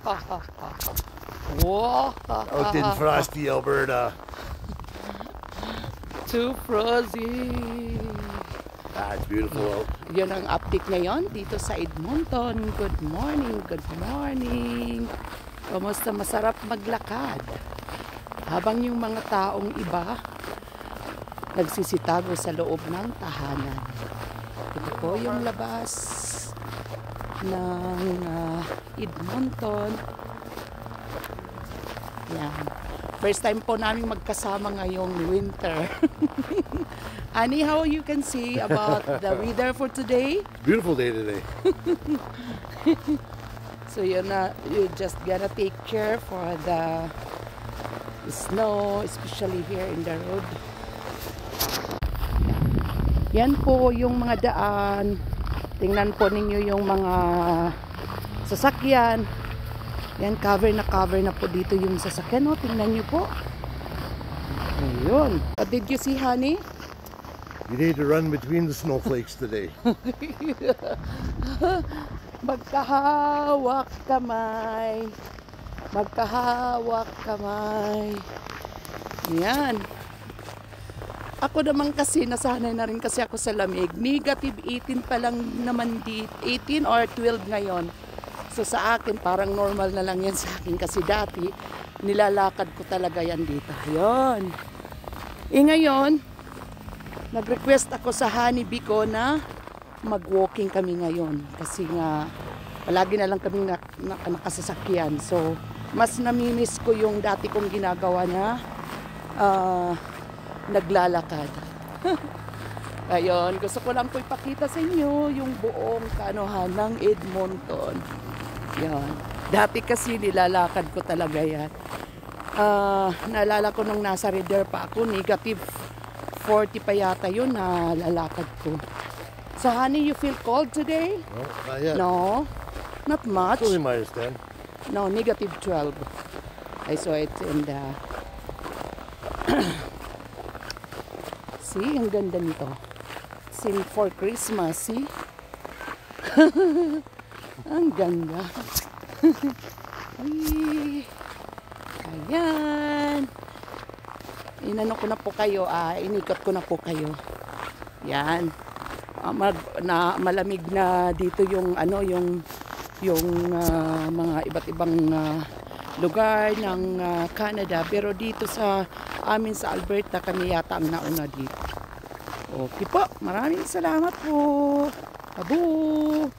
Wow. Out in frosty Alberta. Too frozy. It's beautiful out. Yun ang update ngayon dito sa Edmonton. Good morning, good morning. Kamusta? Masarap maglakad. Habang yung mga taong iba nagsisitago sa loob ng tahanan. Ito po yung labas ng Edmonton. Yan. First time po namin magkasama ngayong winter. Anyhow, you can see about the weather for today. It's a beautiful day today. So you just gotta take care for the snow, especially here in the road. Yan po yung mga daan. Tingnan po ninyo yung mga sasakyan. Yan, cover na po dito yung sasakyan. Oh, tingnan nyo po. Ayun. What did you see, honey? You need to run between the snowflakes today. Magkahawak kamay. Magkahawak kamay. Yan. Ako naman kasi, nasanay na rin kasi ako sa lamig. Negative 18 pa lang naman dito. 18 or 12 ngayon. So sa akin, parang normal na lang yan sa akin. Kasi dati, nilalakad ko talaga yan dito. Ayun. Ngayon, nag-request ako sa honeybee ko na mag-walking kami ngayon. Kasi nga, palagi na lang kami nakasasakyan. So, mas namimiss ko yung dati kong ginagawa na naglalakad. Ayun, gusto ko lang po ipakita sa inyo yung buong kanohan ng Edmonton. Yan. Dati kasi nilalakad ko talaga yan. Naalala ko nung nasa Red pa ako, negative 40 pa yata yun na lalakad ko. So honey, you feel cold today? No, not yet. No, not much. It's only minus 10. No, negative 12. I saw it in the... See, ang ganda nito. Sing for Christmas, see? Ang ganda. Ayan. Inano ko na po kayo, inikot ko na po kayo. Yan. Malamig na dito yung ano, yung mga iba't ibang lugar ng Canada, pero dito sa amin sa Alberta kami yata ang nauna dito. Okay po, maraming salamat po. Abu.